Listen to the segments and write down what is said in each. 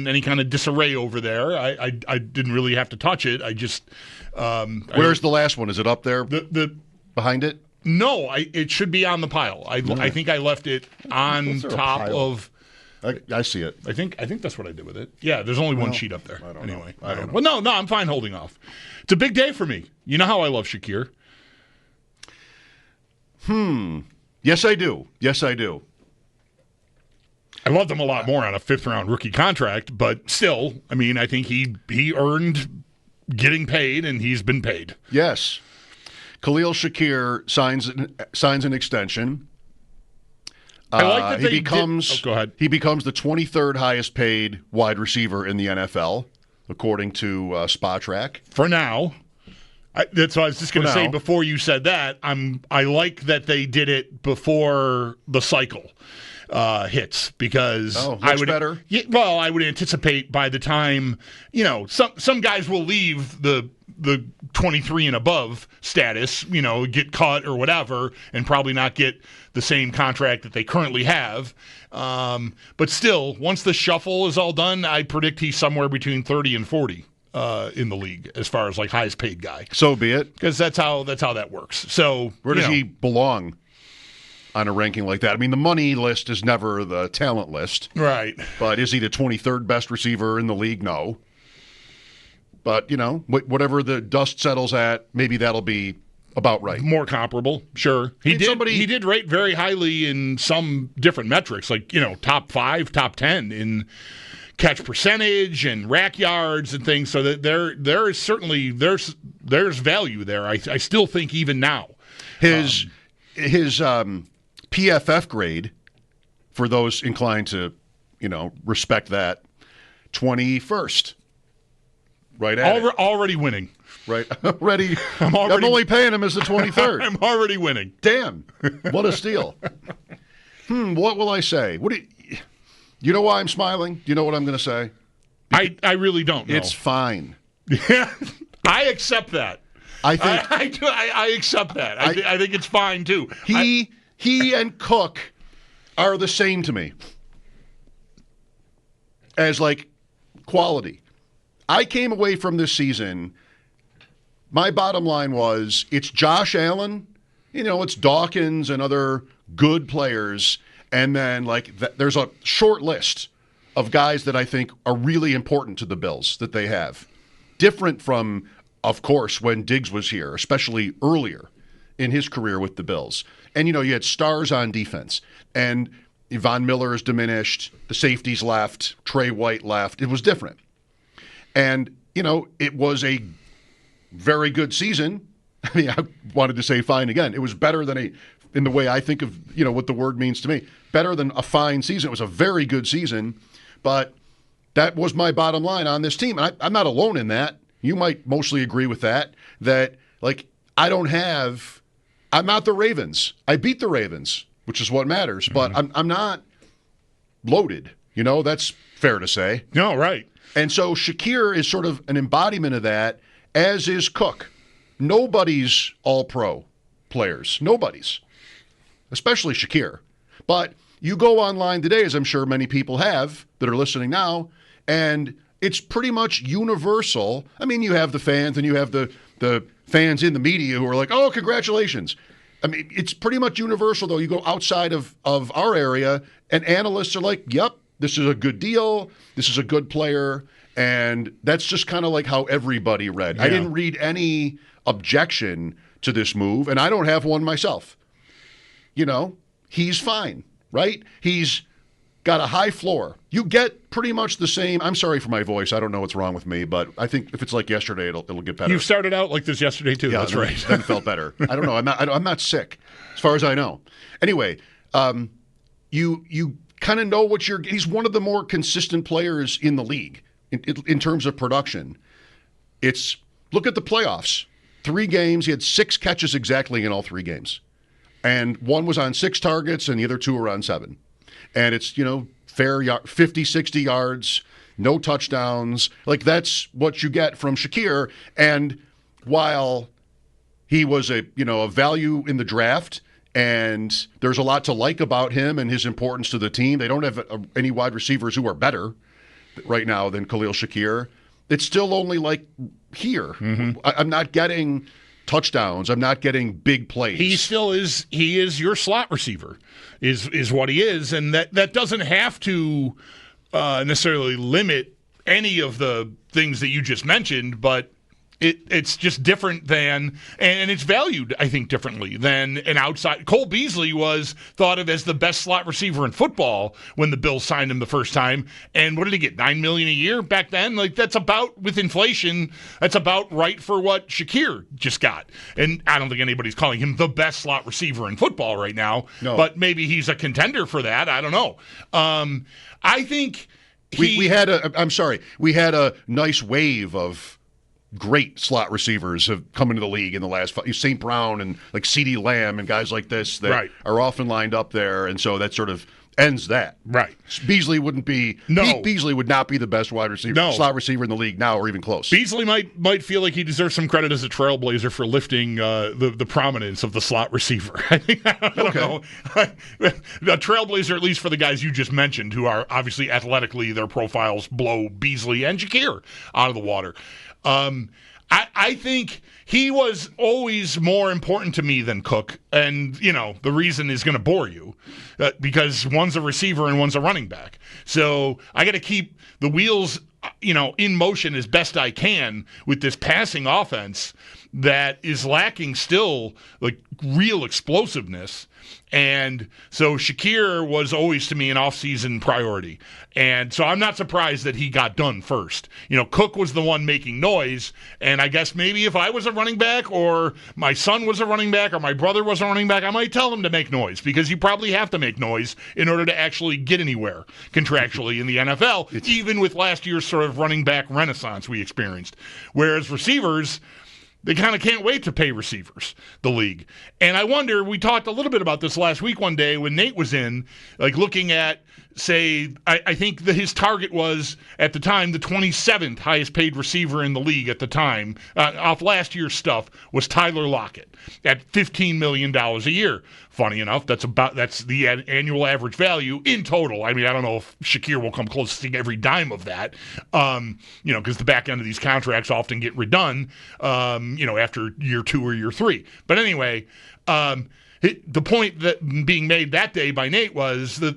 any kind of disarray over there. I didn't really have to touch it. I just where's the last one? Is it up there? The behind it? No, it should be on the pile. I think I left it on top of. I see it. I think that's what I did with it. Yeah, there's only one sheet up there. I don't anyway, know. I don't know. Well, no, I'm fine holding off. It's a big day for me. You know how I love Shakir. Yes, I do. I loved him a lot more on a 5th-round rookie contract, but still, I mean, I think he earned getting paid, and he's been paid. Yes. Khalil Shakir signs an extension. I like that he becomes go ahead. He becomes the 23rd highest paid wide receiver in the NFL, according to Spotrac. For now. That's what I was just going to say before you said that. I like that they did it before the cycle hits because better. Yeah, well, I would anticipate by the time some guys will leave the 23 and above status, get cut or whatever, and probably not get the same contract that they currently have. But still, once the shuffle is all done, I predict he's somewhere between 30 and 40 in the league as far as like highest paid guy. So be it, because that's how that works. So where does he belong on a ranking like that? I mean, the money list is never the talent list, right? But is he the 23rd best receiver in the league? No. But, whatever the dust settles at, maybe that'll be about right. More comparable, sure. He did rate very highly in some different metrics, like, top 5, top 10 in catch percentage and rack yards and things. So that there is certainly there's value there. I still think even now. His PFF grade, for those inclined to, respect that, 21st. Right at already winning. Right. I'm only paying him as the 23rd. I'm already winning. Damn. What a steal. What will I say? You know why I'm smiling? Do you know what I'm going to say? I really don't know. It's fine. Yeah. I accept that. I think I accept that. I think it's fine too. He and Cook are the same to me as like quality. I came away from this season, my bottom line was it's Josh Allen, it's Dawkins and other good players, and then there's a short list of guys that I think are really important to the Bills that they have. Different from, of course, when Diggs was here, especially earlier in his career with the Bills. And, you had stars on defense, and Von Miller is diminished, the safeties left, Trey White left. It was different. And, it was a very good season. I mean, I wanted to say fine again. It was better than in the way I think of, what the word means to me, better than a fine season. It was a very good season, but that was my bottom line on this team. And I'm not alone in that. You might mostly agree with that I'm not the Ravens. I beat the Ravens, which is what matters, but I'm not loaded. That's fair to say. No, right. And so Shakir is sort of an embodiment of that, as is Cook. Nobody's all-pro players. Nobody's. Especially Shakir. But you go online today, as I'm sure many people have that are listening now, and it's pretty much universal. I mean, you have the fans and you have the fans in the media who are like, oh, congratulations. I mean, it's pretty much universal, though. You go outside of our area, and analysts are like, yep, this is a good deal. This is a good player. And that's just kind of like how everybody read. Yeah. I didn't read any objection to this move, and I don't have one myself. He's fine, right? He's got a high floor. You get pretty much the same. I'm sorry for my voice. I don't know what's wrong with me, but I think if it's like yesterday, it'll get better. You started out like this yesterday too. Yeah, that's right. Then felt better. I don't know. I'm not sick, as far as I know. Anyway, you kind of know what he's one of the more consistent players in the league in terms of production. Look at the playoffs. 3 games, he had 6 catches exactly in all 3 games. And one was on 6 targets and the other 2 were on 7. And it's, fair 50, 60 yards, no touchdowns. That's what you get from Shakir. And while he was a value in the draft, and there's a lot to like about him and his importance to the team, they don't have any wide receivers who are better right now than Khalil Shakir, it's still only like here. Mm-hmm. I'm not getting touchdowns. I'm not getting big plays. He still is. He is your slot receiver, is what he is, and that doesn't have to necessarily limit any of the things that you just mentioned, but it's just different than, and it's valued, I think, differently than an outside. Cole Beasley was thought of as the best slot receiver in football when the Bills signed him the first time. And what did he get? $9 million a year back then? Like, that's about, with inflation, that's about right for what Shakir just got. And I don't think anybody's calling him the best slot receiver in football right now. No. But maybe he's a contender for that. I don't know. I think we had a nice wave of great slot receivers have come into the league in the last St. Brown and like CeeDee Lamb and guys like this that are often lined up there, and so that sort of ends that. Right. Beasley wouldn't be Beasley would not be the best wide receiver, slot receiver in the league now, or even close. Beasley might feel like he deserves some credit as a trailblazer for lifting the prominence of the slot receiver. I don't know. A trailblazer, at least for the guys you just mentioned, who are obviously athletically, their profiles blow Beasley and Shakir out of the water. I think he was always more important to me than Cook, and the reason is going to bore you, because one's a receiver and one's a running back. So I got to keep the wheels, in motion as best I can with this passing offense that is lacking still like real explosiveness. And so Shakir was always to me an offseason priority. And so I'm not surprised that he got done first. Cook was the one making noise. And I guess maybe if I was a running back, or my son was a running back, or my brother was a running back, I might tell him to make noise, because you probably have to make noise in order to actually get anywhere contractually in the NFL, even with last year's sort of running back renaissance we experienced. Whereas receivers, they kind of can't wait to pay receivers, the league. And I wonder, we talked a little bit about this last week one day when Nate was in, like looking at, say, I think that his target was, at the time, the 27th highest paid receiver in the league at the time, off last year's stuff, was Tyler Lockett at $15 million a year. Funny enough, that's the annual average value in total. I mean, I don't know if Shakir will come close to every dime of that, because the back end of these contracts often get redone, after year 2 or year 3. But anyway, the point that being made that day by Nate was that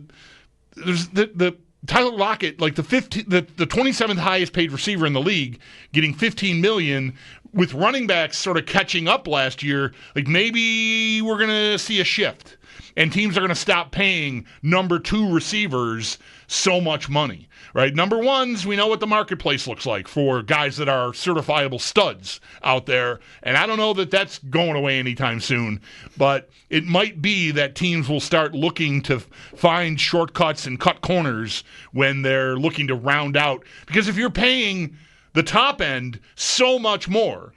there's the Tyler Lockett, like the 27th highest paid receiver in the league, getting $15 million, with running backs sort of catching up last year. Like, maybe we're going to see a shift, and teams are going to stop paying number 2 receivers so much money, right? Number ones, we know what the marketplace looks like for guys that are certifiable studs out there, and I don't know that that's going away anytime soon, but it might be that teams will start looking to find shortcuts and cut corners when they're looking to round out. Because if you're paying the top end so much more,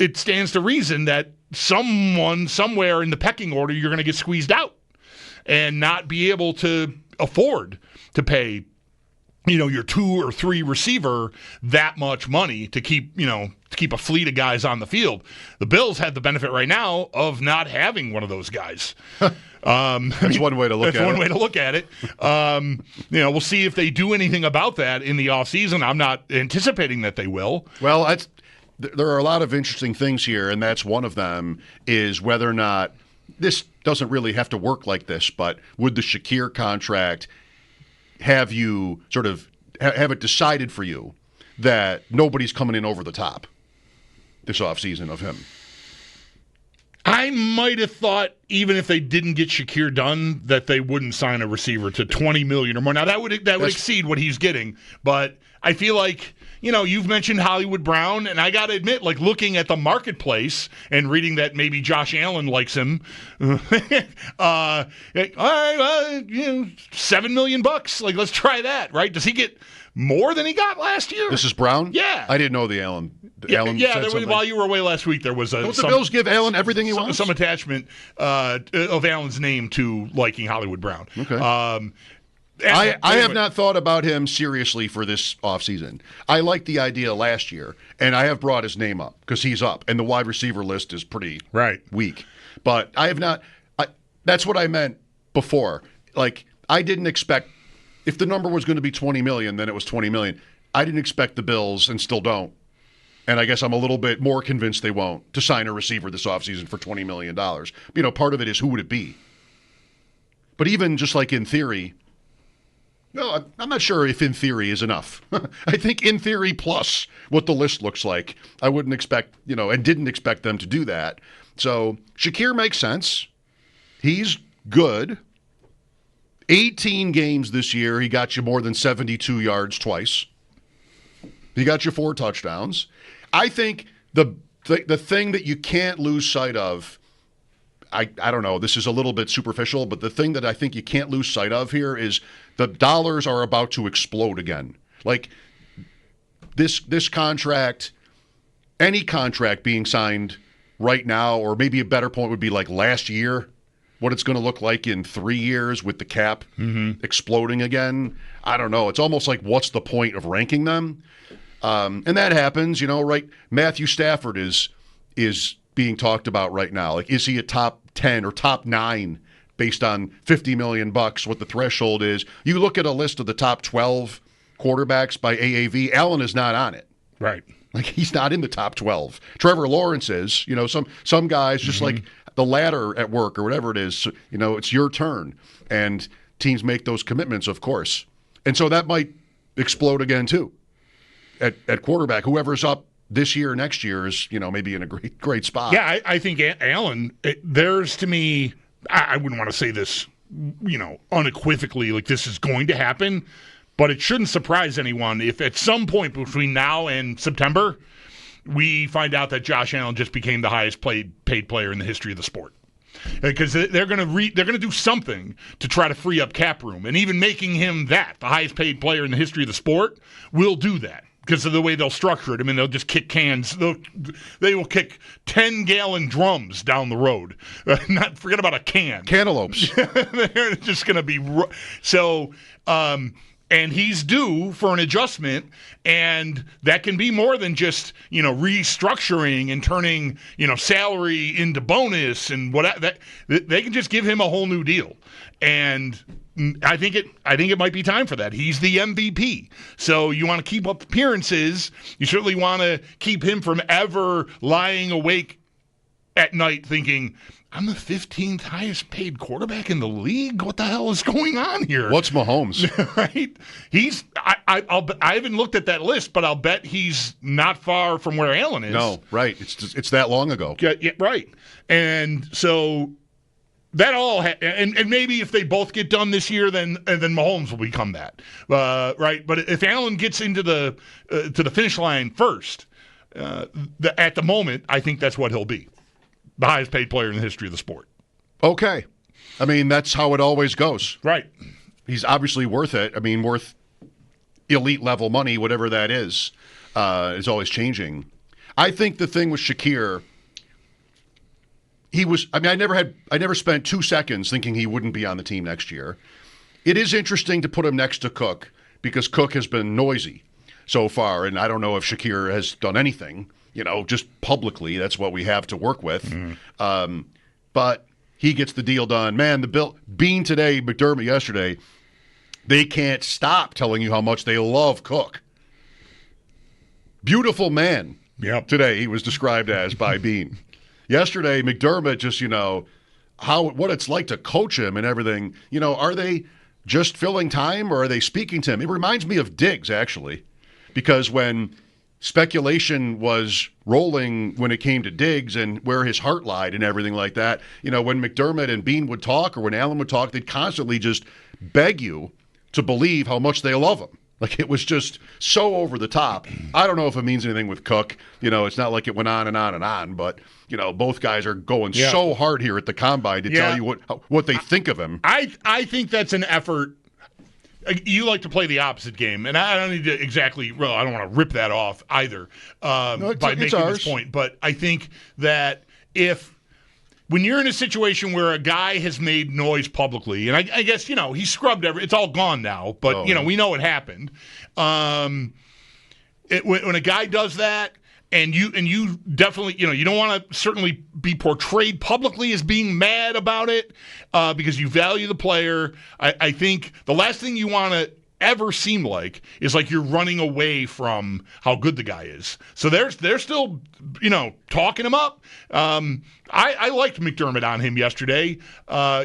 it stands to reason that someone somewhere in the pecking order, you're going to get squeezed out and not be able to afford to pay your 2 or 3 receiver that much money to keep a fleet of guys on the field. The Bills had the benefit right now of not having one of those guys. That's one way to look at it. That's one way to look at it. We'll see if they do anything about that in the offseason. I'm not anticipating that they will. Well, there are a lot of interesting things here, and that's one of them, is whether or not this doesn't really have to work like this, but would the Shakir contract have you sort of have it decided for you that nobody's coming in over the top this offseason of him? I might have thought, even if they didn't get Shakir done, that they wouldn't sign a receiver to $20 million or more. Now that would exceed what he's getting, but I feel like, you've mentioned Hollywood Brown, and I got to admit, like, looking at the marketplace and reading that maybe Josh Allen likes him, all right, $7 million bucks. Like, let's try that, right? Does he get more than he got last year? This is Brown? Yeah. I didn't know the Allen. While you were away last week, there was Don't the Bills give Allen everything he wants? Some attachment of Allen's name to liking Hollywood Brown. Okay. I have not thought about him seriously for this offseason. I liked the idea last year, and I have brought his name up because he's up, and the wide receiver list is pretty weak. But I have not – that's what I meant before. Like, I didn't expect if the number was going to be $20 million, then it was $20 million. I didn't expect the Bills, and still don't. And I guess I'm a little bit more convinced they won't, to sign a receiver this offseason for $20 million. Part of it is who would it be? But even just like in theory, no, I'm not sure if in theory is enough. I think in theory plus what the list looks like, I wouldn't expect, and didn't expect them to do that. So Shakir makes sense. He's good. 18 games this year, he got you more than 72 yards twice. He got you 4 touchdowns. I think the thing that you can't lose sight of, I don't know, this is a little bit superficial, but the thing that I think you can't lose sight of here is the dollars are about to explode again. Like this contract, any contract being signed right now, or maybe a better point would be like last year, what it's going to look like in 3 years with the cap exploding again. I don't know. It's almost like, what's the point of ranking them? And that happens, right? Matthew Stafford is being talked about right now. Like, is he a top 10 or top 9 based on $50 million, what the threshold is? You look at a list of the top 12 quarterbacks by AAV, Allen is not on it. Right. Like, he's not in the top 12. Trevor Lawrence is, some guys just like the ladder at work or whatever it is, it's your turn. And teams make those commitments, of course. And so that might explode again too. At quarterback, whoever's up this year or next year is, maybe in a great spot. Yeah, I think Allen, there's to me, I wouldn't want to say this, unequivocally, like this is going to happen, but it shouldn't surprise anyone if at some point between now and September, we find out that Josh Allen just became the highest paid player in the history of the sport. Because they're going to do something to try to free up cap room, and even making him the highest paid player in the history of the sport will do that. Because of the way they'll structure it. I mean, they'll just kick cans. They will kick 10-gallon drums down the road. Forget about a can. Cantaloupes. They're just going to be so. And he's due for an adjustment, and that can be more than just restructuring and turning salary into bonus and what that they can just give him a whole new deal. And I think it might be time for that. He's the MVP. So you want to keep up appearances. You certainly want to keep him from ever lying awake at night thinking, I'm the 15th highest paid quarterback in the league. What the hell is going on here? What's Mahomes? Right? I haven't looked at that list, but I'll bet he's not far from where Allen is. No, right. It's that long ago. Yeah, right. And so that all and maybe if they both get done this year, then Mahomes will become that, right? But if Allen gets into to the finish line first, at the moment, I think that's what he'll be, the highest paid player in the history of the sport. Okay, I mean that's how it always goes, right? He's obviously worth it. I mean, worth elite level money, whatever that is always changing. I think the thing with Shakir. I never spent 2 seconds thinking he wouldn't be on the team next year. It is interesting to put him next to Cook because Cook has been noisy so far, and I don't know if Shakir has done anything, just publicly. That's what we have to work with. But he gets the deal done. Man, Bean today, McDermott yesterday, they can't stop telling you how much they love Cook. Beautiful man. Yep. Today he was described as by Bean. Yesterday, McDermott just, what it's like to coach him and everything. Are they just filling time or are they speaking to him? It reminds me of Diggs, actually, because when speculation was rolling when it came to Diggs and where his heart lied and everything like that, when McDermott and Bean would talk or when Allen would talk, they'd constantly just beg you to believe how much they love him. Like, it was just so over the top. I don't know if it means anything with Cook. It's not like it went on and on and on, but, both guys are going so hard here at the Combine to tell you what they think of him. I think that's an effort. You like to play the opposite game, and I don't need to exactly, well, I don't want to rip that off either by making this point, but I think that when you're in a situation where a guy has made noise publicly, and I guess, he scrubbed it's all gone now, but, we know it happened. When a guy does that, And you definitely, you don't want to certainly be portrayed publicly as being mad about it because you value the player. I think the last thing you want to ever seem like is like you're running away from how good the guy is. So they're still, talking him up. I liked McDermott on him yesterday.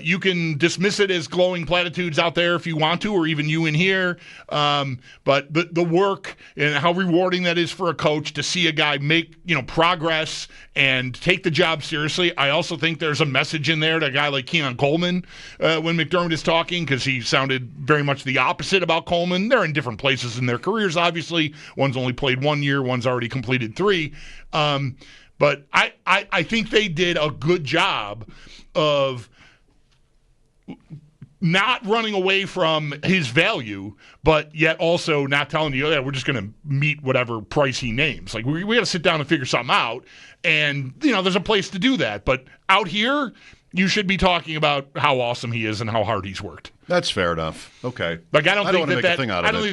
You can dismiss it as glowing platitudes out there if you want to, or even you in here. But the work and how rewarding that is for a coach to see a guy make, progress and take the job seriously. I also think there's a message in there to a guy like Keon Coleman when McDermott is talking, because he sounded very much the opposite about Coleman. They're in different places in their careers, obviously. One's only played 1 year, one's already completed 3. But I think they did a good job of not running away from his value, but yet also not telling you, we're just going to meet whatever price he names. Like, we got to sit down and figure something out. And, there's a place to do that. But out here, you should be talking about how awesome he is and how hard he's worked. That's fair enough. Okay. Like, I don't think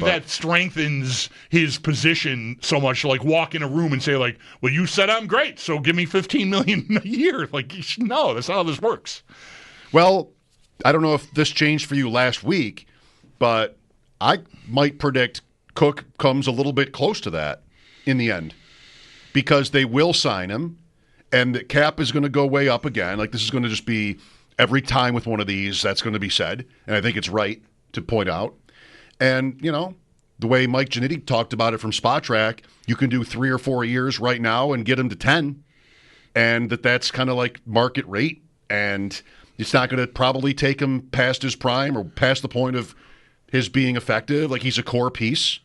that strengthens his position so much. Like, walk in a room and say, like, well, you said I'm great, so give me $15 million a year. Like, no, that's not how this works. Well, I don't know if this changed for you last week, but I might predict Cook comes a little bit close to that in the end, because they will sign him, and the cap is going to go way up again. Like, this is going to just be every time with one of these, that's going to be said, and I think it's right to point out. And, the way Mike Giannitti talked about it from Spot Track, you can do 3 or 4 years right now and get him to 10, and that's kind of like market rate, and it's not going to probably take him past his prime or past the point of his being effective. Like, he's a core piece.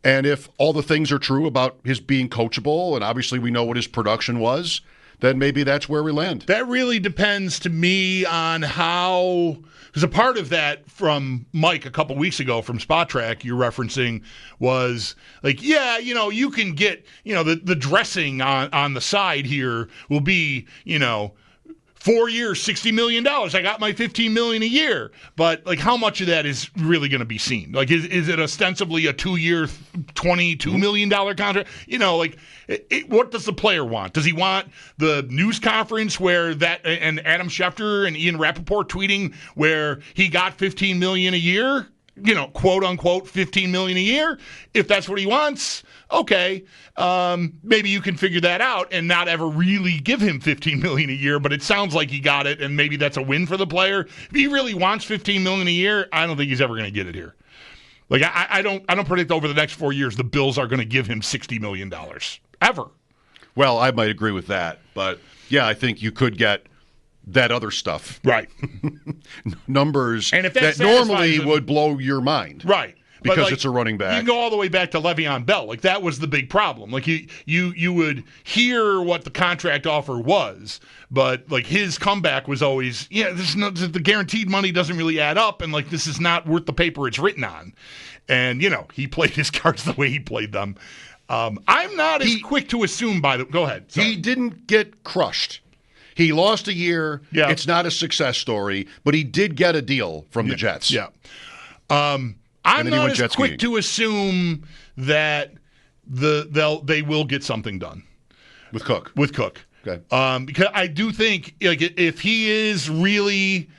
And if all the things are true about his being coachable, and obviously we know what his production was, then maybe that's where we land. That really depends to me on how, because a part of that from Mike a couple weeks ago from Spot Track you're referencing was like, you can get, the dressing on the side here will be, 4 years, $60 million. I got my $15 million a year. But, like, how much of that is really going to be seen? Like, is it ostensibly a 2-year, $22 million contract? What does the player want? Does he want the news conference where that, and Adam Schefter and Ian Rappaport tweeting where he got $15 million a year? Quote unquote, $15 million a year. If that's what he wants, okay. Maybe you can figure that out and not ever really give him $15 million a year, but it sounds like he got it, and maybe that's a win for the player. If he really wants $15 million a year, I don't think he's ever going to get it here. Like, I don't predict over the next 4 years the Bills are going to give him $60 million ever. Well, I might agree with that, but yeah, I think you could get that other stuff. Right. Numbers and if that normally would blow your mind. Right. Because it's a running back. You can go all the way back to Le'Veon Bell. Like, that was the big problem. Like, you would hear what the contract offer was, but, like, his comeback was always, the guaranteed money doesn't really add up, and, like, this is not worth the paper it's written on. And, he played his cards the way he played them. I'm not as quick to assume go ahead. Sorry. He didn't get crushed. He lost a year. Yeah. It's not a success story, but he did get a deal from the Jets. Yeah. I'm not as quick to assume that they will get something done with Cook. Okay. Because I do think, like, if he is really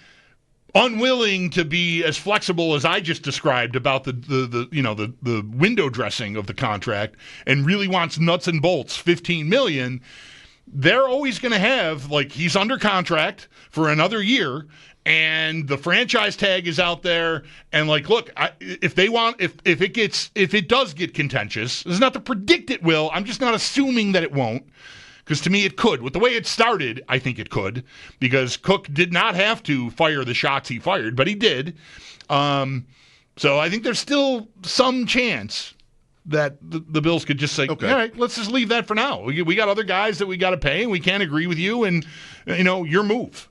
unwilling to be as flexible as I just described about the window dressing of the contract, and really wants nuts and bolts, $15 million. They're always going to have, like, he's under contract for another year, and the franchise tag is out there. And, like, look, if it does get contentious, this is not to predict it will. I'm just not assuming that it won't, because to me it could. With the way it started, I think it could, because Cook did not have to fire the shots he fired, but he did. So I think there's still some chance that the Bills could just say, okay, all right, let's just leave that for now. We got other guys that we got to pay, and we can't agree with you, and, your move.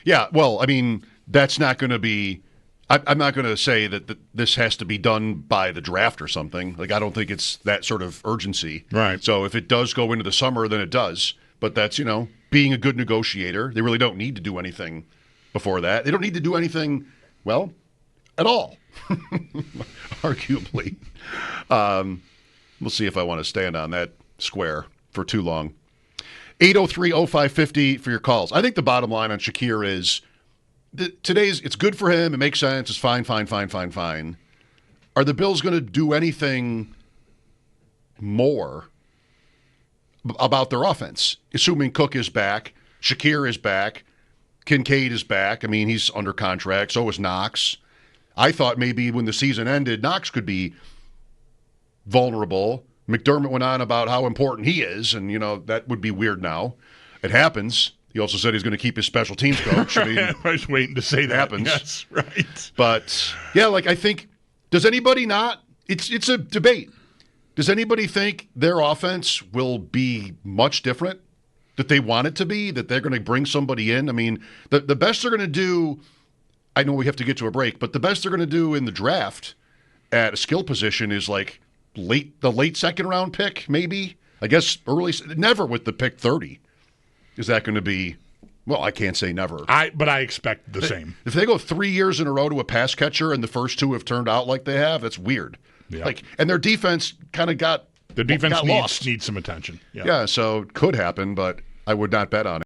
Yeah, well, I mean, that's not going to be – I'm not going to say that this has to be done by the draft or something. Like, I don't think it's that sort of urgency. Right. So if it does go into the summer, then it does. But that's, being a good negotiator. They really don't need to do anything before that. They don't need to do anything, well, at all, arguably. We'll see if I want to stand on that square for too long. 803-0550 for your calls. I think the bottom line on Shakir is it's good for him. It makes sense. It's fine. Are the Bills going to do anything more about their offense? Assuming Cook is back, Shakir is back, Kincaid is back. I mean, he's under contract. So is Knox. I thought maybe when the season ended, Knox could be vulnerable. McDermott went on about how important he is, and, that would be weird now. It happens. He also said he's going to keep his special teams coach. I mean, I was waiting to say that. Happens. Yes, right. But, yeah, I think, does anybody not? It's a debate. Does anybody think their offense will be much different? That they want it to be? That they're going to bring somebody in? I mean, the best they're going to do, I know we have to get to a break, but the best they're going to do in the draft at a skill position is the late second round pick, maybe. I guess never with the pick 30. Is that going to be? Well, I can't say never. But I expect the same. If they go 3 years in a row to a pass catcher and the first two have turned out like they have, that's weird. Yeah. And their defense kind of got the defense lost. needs some attention. Yeah, so it could happen, but I would not bet on it.